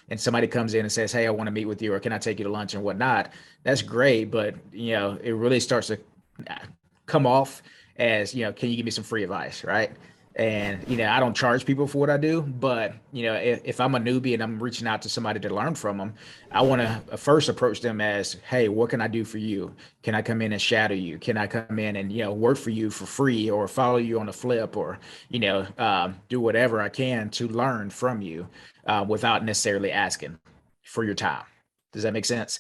and somebody comes in and says, hey, I want to meet with you, or can I take you to lunch and whatnot, that's great. But, it really starts to come off as, can you give me some free advice? Right. And, I don't charge people for what I do, but, if I'm a newbie and I'm reaching out to somebody to learn from them, I want to first approach them as, hey, what can I do for you? Can I come in and shadow you? Can I come in and, work for you for free, or follow you on a flip, or, do whatever I can to learn from you without necessarily asking for your time. Does that make sense?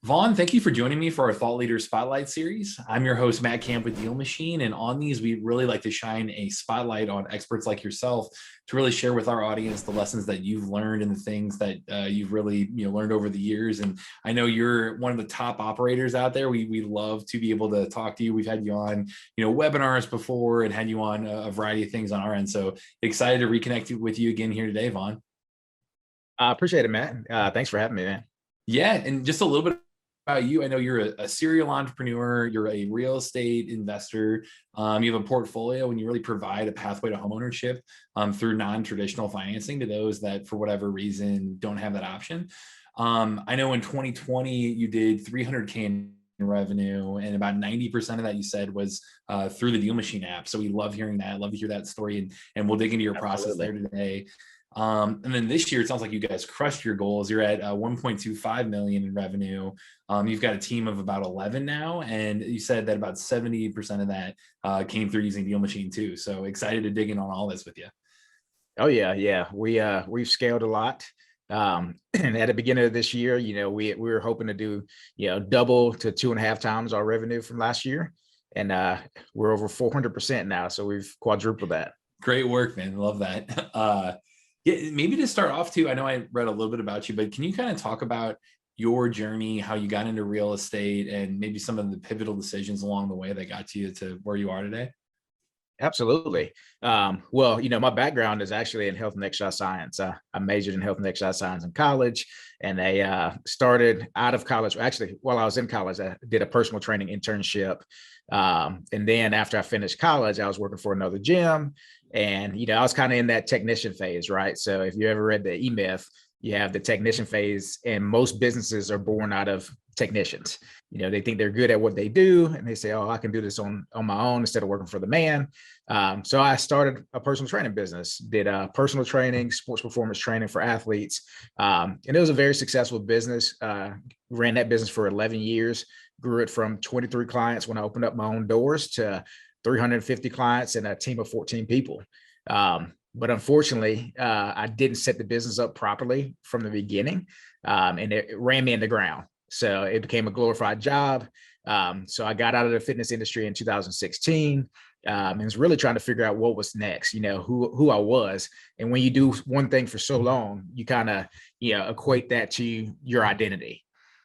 Vaughn, thank you for joining me for our Thought Leader Spotlight series. I'm your host, Matt Camp with DealMachine, and on these, we really like to shine a spotlight on experts like yourself to really share with our audience the lessons that you've learned and the things that you've really learned over the years. And I know you're one of the top operators out there. We love to be able to talk to you. We've had you on webinars before and had you on a variety of things on our end. So excited to reconnect with you again here today, Vaughn. I appreciate it, Matt. Thanks for having me, man. Yeah, and just a little bit about you. I know you're a serial entrepreneur. You're a real estate investor. You have a portfolio, and you really provide a pathway to homeownership through non-traditional financing to those that, for whatever reason, don't have that option. I know in 2020 you did 300K in revenue, and about 90% of that you said was through the DealMachine app. So we love hearing that. Love to hear that story, and we'll dig into your process there today. And then this year, it sounds like you guys crushed your goals. You're at 1.25 million in revenue. You've got a team of about 11 now, and you said that about 70% of that came through using DealMachine too. So excited to dig in on all this with you. Oh yeah. We've scaled a lot. And at the beginning of this year, we were hoping to do, double to 2.5 times our revenue from last year. And we're over 400% now. So we've quadrupled that. Great work, man. Love that. Yeah, maybe to start off too, I know I read a little bit about you, but can you kind of talk about your journey, how you got into real estate, and maybe some of the pivotal decisions along the way that got you to where you are today? Absolutely. Well, my background is actually in health and exercise science. I majored in health and exercise science in college, and I started out of college. Actually, while I was in college, I did a personal training internship. And then after I finished college, I was working for another gym, and, I was kind of in that technician phase, right? So if you ever read the E-Myth, you have the technician phase, and most businesses are born out of technicians. They think they're good at what they do, and they say, oh, I can do this on my own instead of working for the man. So I started a personal training business, did personal training, sports performance training for athletes. And it was a very successful business. Ran that business for 11 years, grew it from 23 clients when I opened up my own doors to 350 clients and a team of 14 people. But unfortunately, I didn't set the business up properly from the beginning, and it ran me in the ground. So it became a glorified job. So I got out of the fitness industry in 2016, and was really trying to figure out what was next, who I was. And when you do one thing for so long, you kind of, equate that to your identity.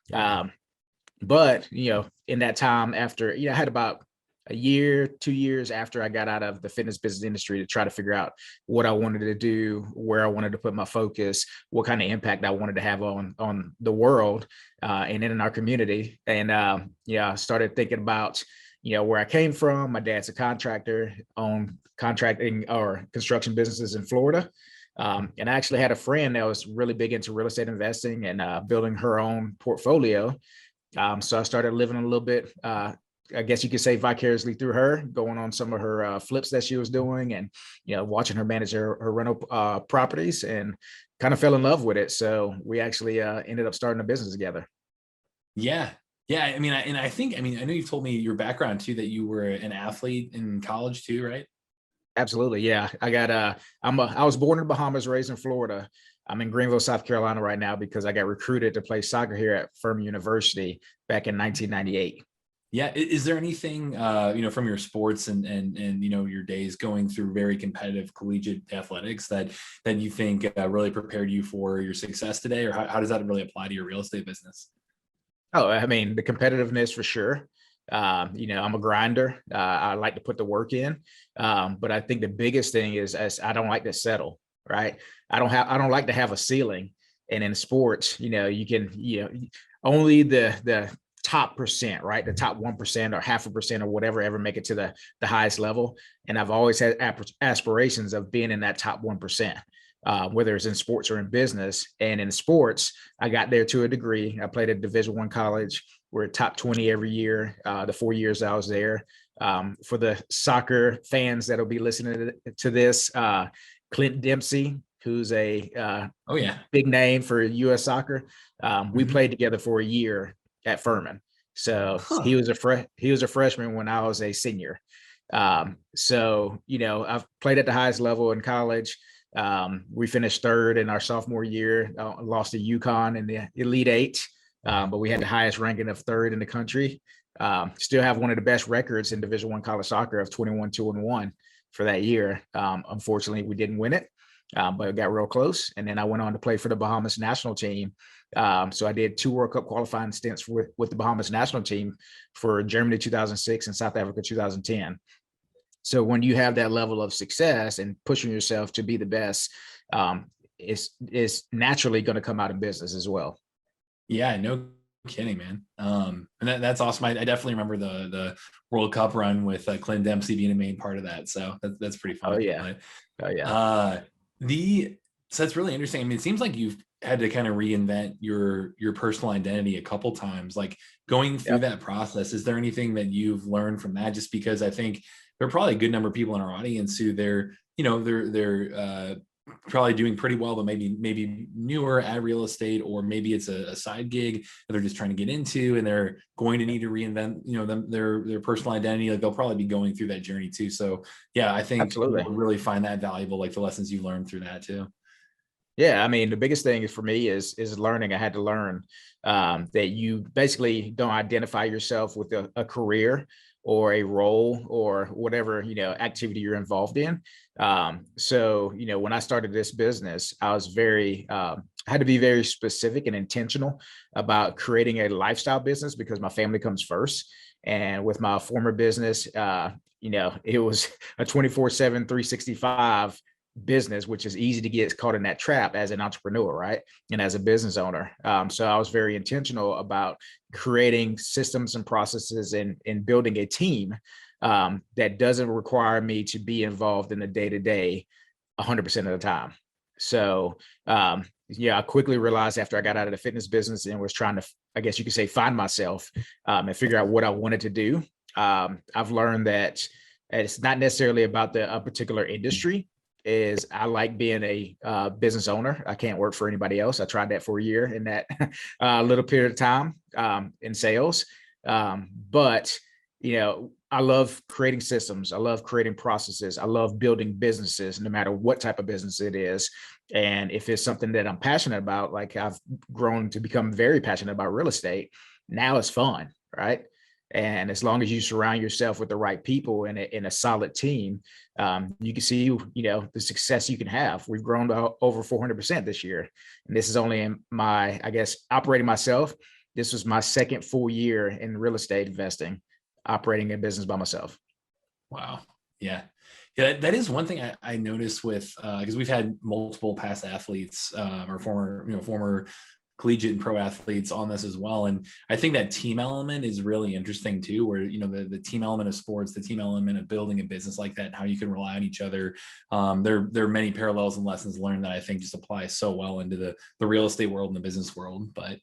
But, in that time after, I had about a year, 2 years after I got out of the fitness business industry to try to figure out what I wanted to do, where I wanted to put my focus, what kind of impact I wanted to have on the world and in our community. And I started thinking about, where I came from. My dad's a contractor, owned contracting or construction businesses in Florida. And I actually had a friend that was really big into real estate investing and building her own portfolio. So I started living a little bit, I guess you could say, vicariously through her, going on some of her flips that she was doing, and watching her manage her rental properties, and kind of fell in love with it. So we actually ended up starting a business together. Yeah. Yeah. I know you've told me your background too, that you were an athlete in college too, right? Absolutely. Yeah. I was born in the Bahamas, raised in Florida. I'm in Greenville, South Carolina right now because I got recruited to play soccer here at Furman University back in 1998. Yeah. Is there anything, from your sports and your days going through very competitive collegiate athletics that you think really prepared you for your success today? Or how does that really apply to your real estate business? Oh, I mean, the competitiveness for sure. I'm a grinder. I like to put the work in. But I think the biggest thing is I don't like to settle, right? I don't like to have a ceiling. And in sports, you can, only the top percent, right? The top 1% or 0.5% or whatever ever make it to the highest level. And I've always had aspirations of being in that top 1%. Whether it's in sports or in business. And in sports, I got there to a degree. I played at Division I college. We're top 20 every year, the 4 years I was there. For the soccer fans that'll be listening to this, Clint Dempsey, who's a Oh yeah, big name for U.S. soccer. We played together for a year at Furman. So he was a freshman when I was a senior. So, I've played at the highest level in college. We finished third in our sophomore year, lost to UConn in the Elite Eight, but we had the highest ranking of third in the country. Still have one of the best records in Division I college soccer of 21-2-1 for that year. Unfortunately, we didn't win it, but it got real close. And then I went on to play for the Bahamas national team. So I did 2 World Cup qualifying stints with the Bahamas national team for Germany 2006 and South Africa 2010. So when you have that level of success and pushing yourself to be the best, it's naturally going to come out in business as well. Yeah, no kidding, man. And that's awesome. I definitely remember the World Cup run with Clint Dempsey being a main part of that. So that's pretty fun. Oh yeah. But, Oh yeah. So that's really interesting. I mean, it seems like you've had to kind of reinvent your personal identity a couple times. Like going through that process, is there anything that you've learned from that? Just because I think there are probably a good number of people in our audience who they're probably doing pretty well, but maybe newer at real estate, or maybe it's a side gig that they're just trying to get into, and they're going to need to reinvent, their personal identity. Like they'll probably be going through that journey too. So yeah, I think Absolutely. we'll really find that valuable, like the lessons you learned through that too. Yeah, I mean, the biggest thing for me is learning. I had to learn that you basically don't identify yourself with a career or a role or whatever activity you're involved in. So when I started this business, I was I had to be very specific and intentional about creating a lifestyle business because my family comes first. And with my former business, it was a 24/7, 365 business, which is easy to get caught in that trap as an entrepreneur, right? And as a business owner. So I was very intentional about creating systems and processes and building a team that doesn't require me to be involved in the day-to-day 100% of the time. So I quickly realized after I got out of the fitness business and was trying to, I guess you could say, find myself and figure out what I wanted to do. I've learned that it's not necessarily about a particular industry. I like being a business owner. I can't work for anybody else. I tried that for a year in that little period of time in sales. But I love creating systems. I love creating processes. I love building businesses, no matter what type of business it is. And if it's something that I'm passionate about, like I've grown to become very passionate about real estate, now it's fun, right? And as long as you surround yourself with the right people and in a solid team, you can see, the success you can have. We've grown to over 400% this year. And this is only in my, I guess, operating myself. This was my second full year in real estate investing, operating a business by myself. Wow. Yeah. Yeah, that is one thing I noticed with, because we've had multiple past athletes or former collegiate and pro athletes on this as well. And I think that team element is really interesting too, where, the team element of sports, the team element of building a business like that, and how you can rely on each other. There are many parallels and lessons learned that I think just apply so well into the real estate world and the business world. But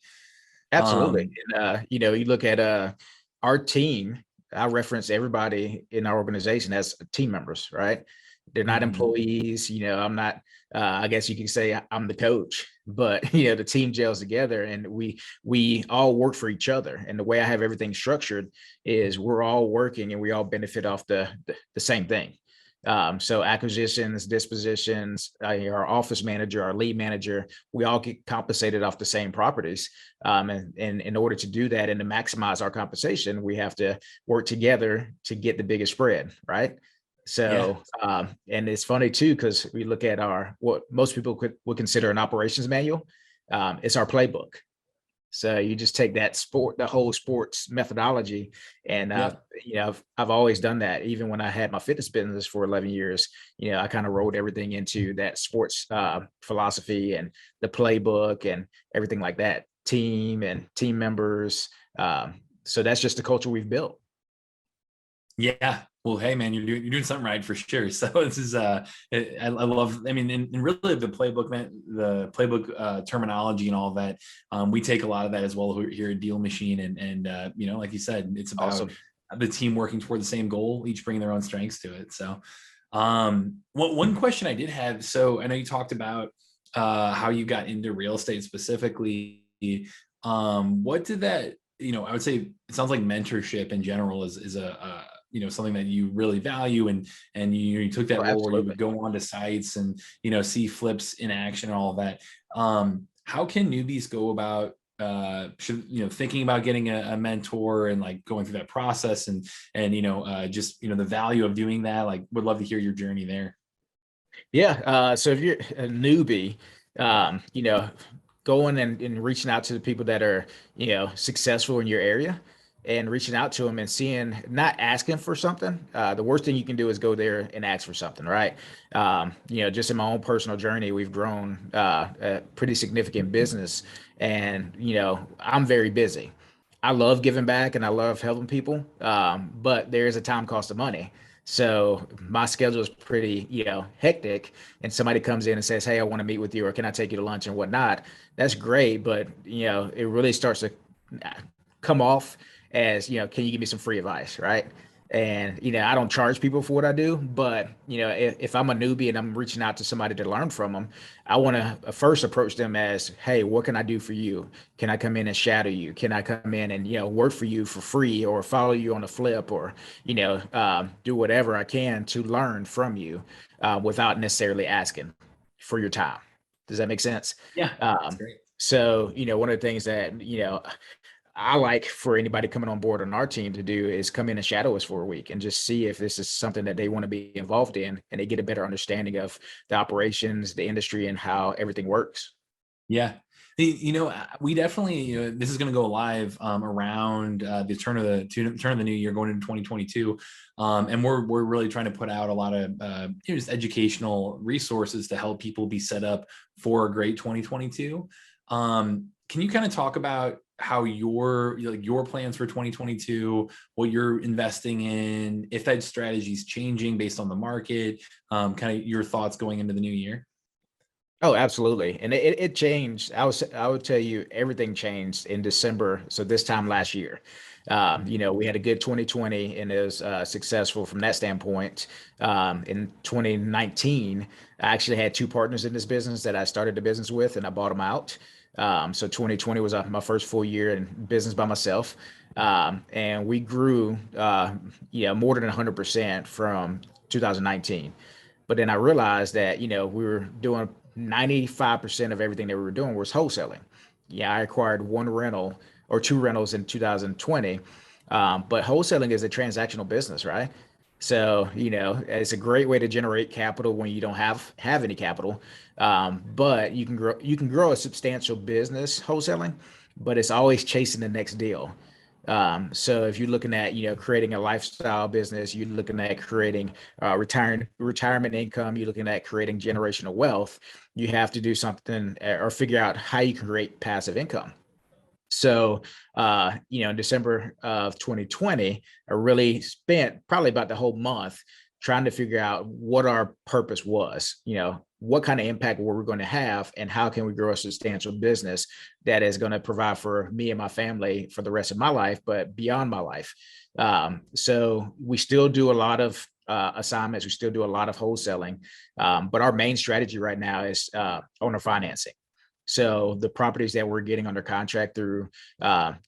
Absolutely. And, you look at our team, I reference everybody in our organization as team members, right? They're not employees. I'm not, I guess you can say I'm the coach, but the team gels together and we all work for each other. And the way I have everything structured is we're all working and we all benefit off the same thing. So acquisitions, dispositions, our office manager, our lead manager, we all get compensated off the same properties. And in order to do that and to maximize our compensation, we have to work together to get the biggest spread, right? So, and it's funny too, because we look at what most people would consider an operations manual. It's our playbook. So you just take the whole sports methodology, and I've always done that. Even when I had my fitness business for 11 years, I kind of rolled everything into that sports philosophy and the playbook and everything like that. Team and team members, So that's just the culture we've built. Yeah. Well, hey man, you're doing something right for sure. So this is I love, I mean, and really the playbook, man, the playbook terminology and all that. We take a lot of that as well here at DealMachine, and you know, like you said, it's about Awesome. the team working toward the same goal, each bringing their own strengths to it. So one question I did have, so I know you talked about how you got into real estate specifically. What did that, you know, I would say it sounds like mentorship in general is a you know, something that you really value, and you took that Oh, role where you absolutely. would go onto sites and, you know, see flips in action and all of that. How can newbies go about should, you know, thinking about getting a mentor and like going through that process, and you know, just, you know, the value of doing that? Like, would love to hear your journey there. Yeah. So if you're a newbie, you know, going and reaching out to the people that are, you know, successful in your area and reaching out to them and seeing, not asking for something. The worst thing you can do is go there and ask for something, right? You know, just in my own personal journey, we've grown a pretty significant business, and, you know, I'm very busy. I love giving back and I love helping people, but there is a time cost of money. So my schedule is pretty, you know, hectic, and somebody comes in and says, "Hey, I want to meet with you, or can I take you to lunch and whatnot?" That's great, but, you know, it really starts to come off as, you know, can you give me some free advice, right? And, you know, I don't charge people for what I do, but, you know, if I'm a newbie and I'm reaching out to somebody to learn from them, I want to first approach them as, "Hey, what can I do for you? Can I come in and shadow you? Can I come in and, you know, work for you for free, or follow you on a flip, or, you know, do whatever I can to learn from you, without necessarily asking for your time." Does that make sense? Yeah, that's Um, great. so, you know, one of the things that, you know, I like for anybody coming on board on our team to do is come in and shadow us for a week and just see if this is something that they want to be involved in, and they get a better understanding of the operations, the industry, and how everything works. Yeah. You know, we definitely, you know, this is going to go live around the turn of the new year, going into 2022, and we're really trying to put out a lot of you know, just educational resources to help people be set up for a great 2022. Can you kind of talk about how your plans for 2022, what you're investing in, if that strategy is changing based on the market, kind of your thoughts going into the new year? Oh, absolutely. And it changed. I would tell you everything changed in December. So this time last year, you know, we had a good 2020, and it was successful from that standpoint. In 2019, I actually had two partners in this business that I started the business with, and I bought them out. So 2020 was my first full year in business by myself. And we grew, yeah, more than 100% from 2019. But then I realized that, you know, we were doing 95% of everything that we were doing was wholesaling. Yeah, I acquired one rental or two rentals in 2020. But wholesaling is a transactional business, right? So, you know, it's a great way to generate capital when you don't have any capital. But you can grow a substantial business wholesaling, but it's always chasing the next deal. So if you're looking at, you know, creating a lifestyle business, you're looking at creating retirement income, you're looking at creating generational wealth, you have to do something, or figure out how you can create passive income. So, you know, in December of 2020, I really spent probably about the whole month trying to figure out what our purpose was, you know, what kind of impact were we going to have, and how can we grow a substantial business that is going to provide for me and my family for the rest of my life, but beyond my life. So we still do a lot of assignments, we still do a lot of wholesaling, but our main strategy right now is owner financing. So the properties that we're getting under contract through,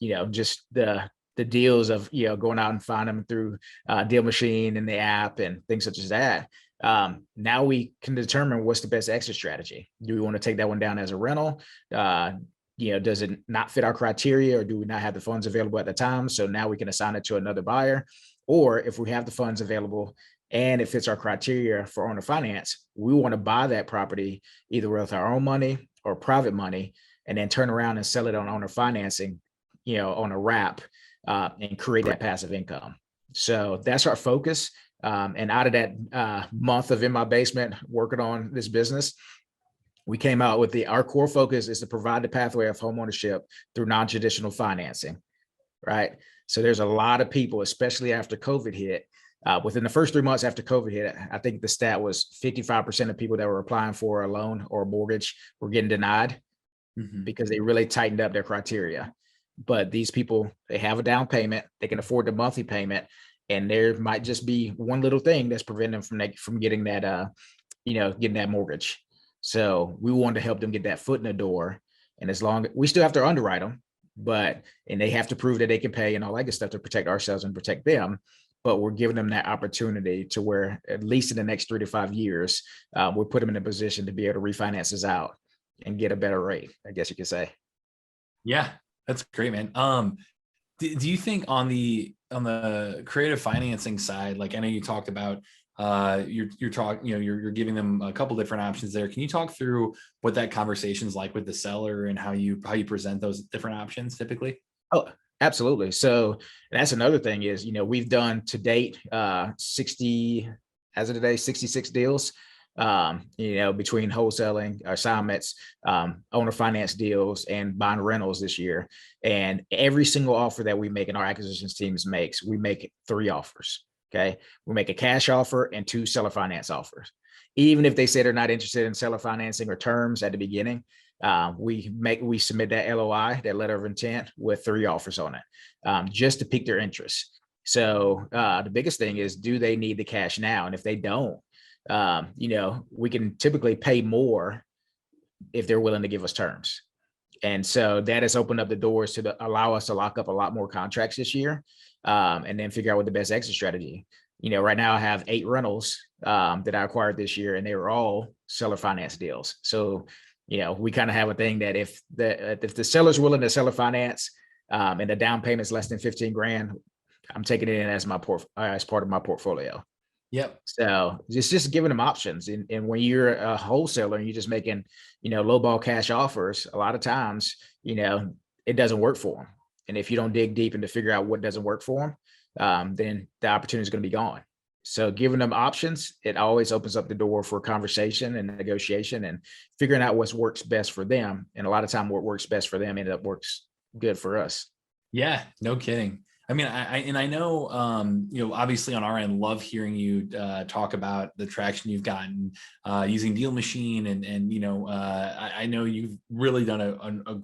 you know, just the deals of, you know, going out and find them through DealMachine and the app and things such as that. Now we can determine what's the best exit strategy. Do we want to take that one down as a rental? Uh, you know, does it not fit our criteria, or do we not have the funds available at the time? So now we can assign it to another buyer. Or if we have the funds available and it fits our criteria for owner finance, we want to buy that property either with our own money or private money, and then turn around and sell it on owner financing, you know, on a wrap, and create that passive income. So that's our focus. And out of that month of in my basement working on this business, we came out with our core focus is to provide the pathway of homeownership through non-traditional financing. right? So there's a lot of people, especially after COVID hit. Within the first 3 months after COVID hit, I think the stat was 55% of people that were applying for a loan or a mortgage were getting denied because they really tightened up their criteria. But these people, they have a down payment, they can afford the monthly payment, and there might just be one little thing that's preventing them from getting that, getting that mortgage. So we wanted to help them get that foot in the door. And as long we still have to underwrite them, and they have to prove that they can pay and all that good stuff to protect ourselves and protect them. But we're giving them that opportunity to where, at least in the next 3 to 5 years, we'll put them in a position to be able to refinance this out and get a better rate, I guess you could say. Yeah, that's great, man. Do you think on the creative financing side, like I know you talked about you're talking, you're giving them a couple different options there. Can you talk through what that conversation's like with the seller and how you present those different options typically? Oh, absolutely. So that's another thing is, we've done to date 60, as of today, 66 deals, between wholesaling, assignments, owner finance deals, and bond rentals this year. And every single offer that we make and our acquisitions teams makes, we make 3 offers. Okay. We make a cash offer and 2 seller finance offers. Even if they say they're not interested in seller financing or terms at the beginning, we submit that LOI, that letter of intent, with 3 offers on it, just to pique their interest. So the biggest thing is, do they need the cash now? And if they don't, we can typically pay more if they're willing to give us terms. And so that has opened up the doors to allow us to lock up a lot more contracts this year, and then figure out what the best exit strategy. Right now I have 8 rentals that I acquired this year, and they were all seller finance deals. So, we kind of have a thing that if the seller's willing to seller finance, and the down payment is less than 15 grand, I'm taking it in as as part of my portfolio. Yep. So just giving them options. And when you're a wholesaler and you're just making, low ball cash offers, a lot of times, it doesn't work for them. And if you don't dig deep and to figure out what doesn't work for them, then the opportunity is going to be gone. So giving them options, it always opens up the door for conversation and negotiation and figuring out what works best for them. And a lot of time what works best for them ended up works good for us. Yeah, no kidding. I mean, I know, obviously on our end, love hearing you talk about the traction you've gotten using DealMachine, and I know you've really done a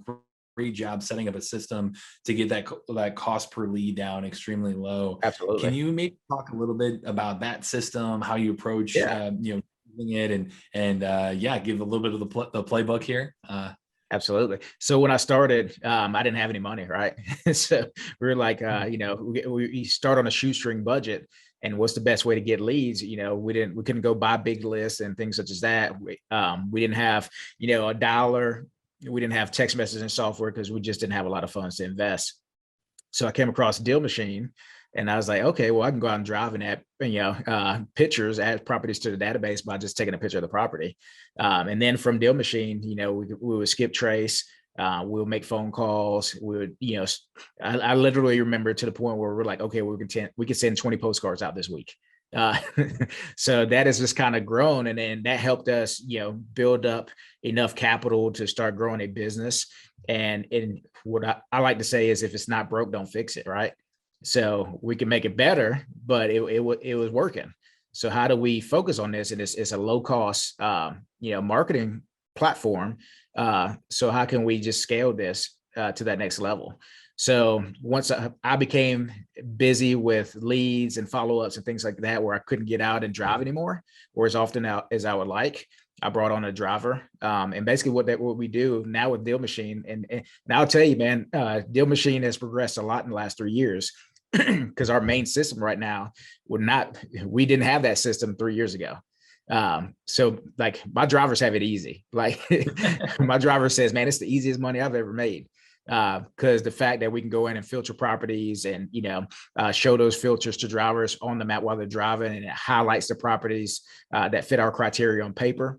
great job setting up a system to get that cost per lead down extremely low. Absolutely. Can you maybe talk a little bit about that system, how you approach, using it, and give a little bit of the playbook here? Absolutely. So when I started, I didn't have any money, right? So we were like, we start on a shoestring budget, and what's the best way to get leads? We couldn't go buy big lists and things such as that. We didn't have, a dollar. We didn't have text messaging software because we just didn't have a lot of funds to invest. So I came across DealMachine, and I was like, okay, well, I can go out and drive and add, pictures, add properties to the database by just taking a picture of the property. And then from DealMachine, we would skip trace. We'll make phone calls. We would, I literally remember to the point where we're like, okay, we can send 20 postcards out this week. So that has just kind of grown. And then that helped us, build up enough capital to start growing a business. And what I like to say is, if it's not broke, don't fix it. Right. So we can make it better, but it was working. So how do we focus on this? And it's a low cost, marketing platform. So how can we just scale this to that next level? So once I became busy with leads and follow-ups and things like that, where I couldn't get out and drive anymore, or as often as I would like, I brought on a driver. And basically what we do now with DealMachine, and I'll tell you, man, DealMachine has progressed a lot in the last 3 years. Because our main system right now we didn't have that system 3 years ago. So like my drivers have it easy. Like my driver says, man, it's the easiest money I've ever made. Because the fact that we can go in and filter properties and, show those filters to drivers on the map while they're driving, and it highlights the properties that fit our criteria on paper.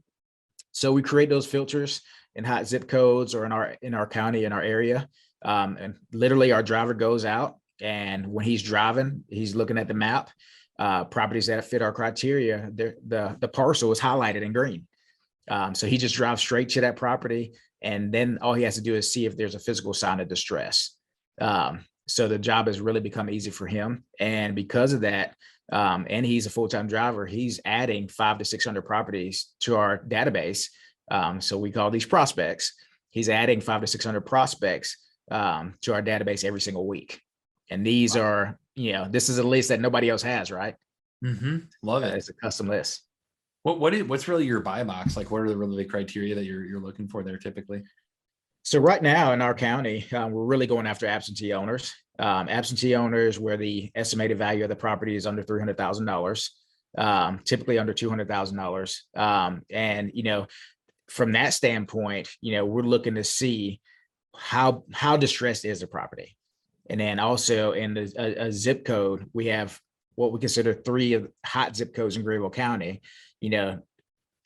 So we create those filters in hot zip codes or in our county, in our area. And literally our driver goes out, and when he's driving, he's looking at the map, properties that fit our criteria, the parcel is highlighted in green. So he just drives straight to that property, and then all he has to do is see if there's a physical sign of distress. So the job has really become easy for him. And because of that, and he's a full-time driver, he's adding 500 to 600 properties to our database. So we call these prospects. He's adding 500 to 600 prospects to our database every single week. And these are, this is a list that nobody else has, right? Love it. It's a custom list. What's really your buy box? Like, what are really the criteria that you're looking for there typically? So right now in our county, we're really going after absentee owners. Absentee owners where the estimated value of the property is under $300,000, typically under $200,000. And from that standpoint, we're looking to see how distressed is the property. And then also in a zip code, we have what we consider 3 of hot zip codes in Greenville County.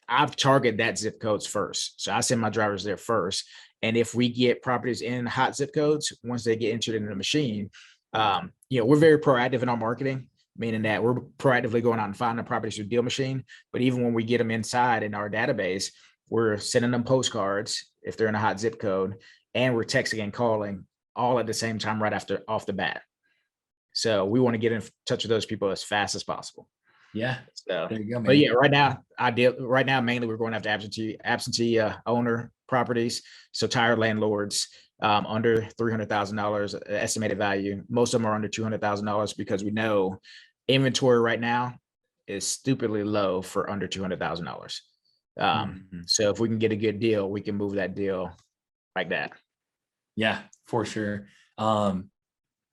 I've targeted that zip codes first. So I send my drivers there first. And if we get properties in hot zip codes, once they get entered into the machine, we're very proactive in our marketing, meaning that we're proactively going out and finding properties through DealMachine. But even when we get them inside in our database, we're sending them postcards if they're in a hot zip code, and we're texting and calling all at the same time right after off the bat. So we want to get in touch with those people as fast as possible. Yeah. So, there you go, man. but yeah, right now, mainly we're going after absentee owner properties. So tired landlords, under $300,000 estimated value. Most of them are under $200,000 because we know inventory right now is stupidly low for under $200,000. So if we can get a good deal, we can move that deal like that. Yeah, for sure.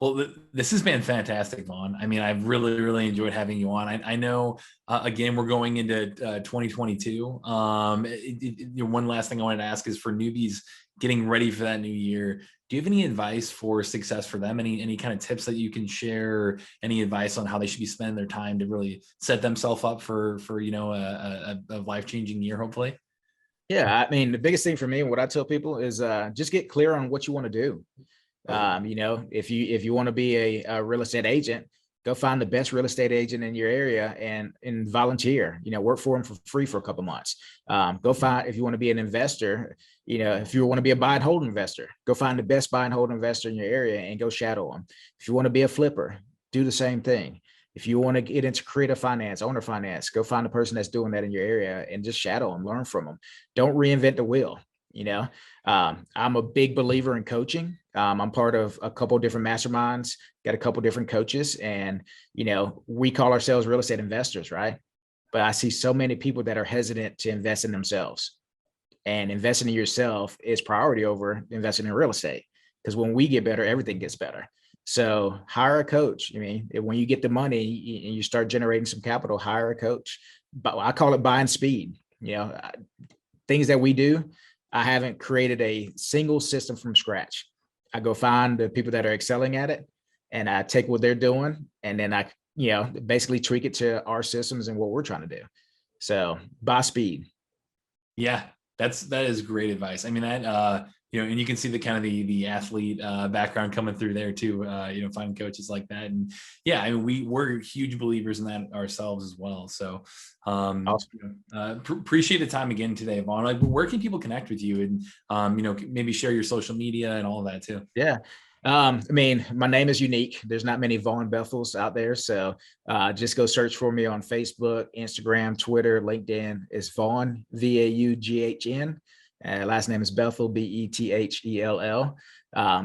Well, this has been fantastic, Vaughn. I mean, I've really enjoyed having you on. I know, again, we're going into 2022. One last thing I wanted to ask is for newbies getting ready for that new year. Do you have any advice for success for them? Any kind of tips that you can share? Any advice on how they should be spending their time to really set themselves up for a life-changing year, hopefully? Yeah, I mean, the biggest thing for me, what I tell people is just get clear on what you want to do. If you want to be a real estate agent, go find the best real estate agent in your area and volunteer, work for them for free for a couple months. Go find, if you want to be an investor, if you want to be a buy and hold investor, go find the best buy and hold investor in your area and go shadow them. If you want to be a flipper, do the same thing. If you want to get into creative finance, owner finance, go find the person that's doing that in your area and just shadow them, learn from them. Don't reinvent the wheel. I'm a big believer in coaching. I'm part of a couple of different masterminds, got a couple of different coaches, and, we call ourselves real estate investors, right? But I see so many people that are hesitant to invest in themselves, and investing in yourself is priority over investing in real estate. Because when we get better, everything gets better. So hire a coach. I mean, when you get the money and you start generating some capital, hire a coach. But I call it buying speed. Things that we do, I haven't created a single system from scratch. I go find the people that are excelling at it, and I take what they're doing, and then I, basically tweak it to our systems and what we're trying to do. So buy speed. Yeah, that is great advice. I mean, that, and you can see the kind of the athlete background coming through there too, finding coaches like that. And yeah, I mean, we're huge believers in that ourselves as well. So Awesome. Appreciate the time again today, Vaughn. Like, where can people connect with you and, maybe share your social media and all of that too? Yeah. I mean, my name is unique. There's not many Vaughn Bethells out there. So just go search for me on Facebook, Instagram, Twitter, LinkedIn. It's Vaughn, Vaughn. Last name is Bethell, Bethell.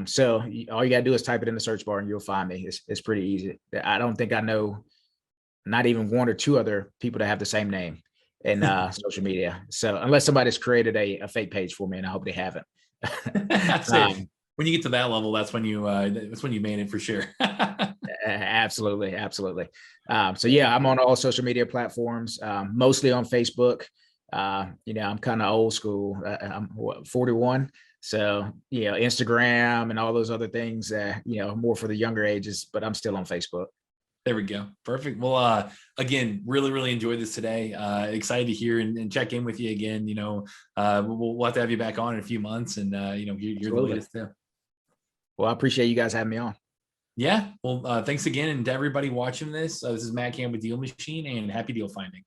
So all you got to do is type it in the search bar and you'll find me. It's pretty easy. I don't think I know not even 1 or 2 other people that have the same name in social media. So unless somebody's created a fake page for me, and I hope they haven't. That's it. When you get to that level, that's when you made it for sure. Absolutely. So yeah, I'm on all social media platforms, mostly on Facebook. I'm kind of old school. I'm 41. So, Instagram and all those other things, more for the younger ages, but I'm still on Facebook. There we go. Perfect. Well, again, really enjoyed this today. Excited to hear and check in with you again. We'll have to have you back on in a few months, and you're the latest too. Well, I appreciate you guys having me on. Yeah. Well, thanks again, and to everybody watching this. This is Matt Cam with DealMachine, and happy deal finding.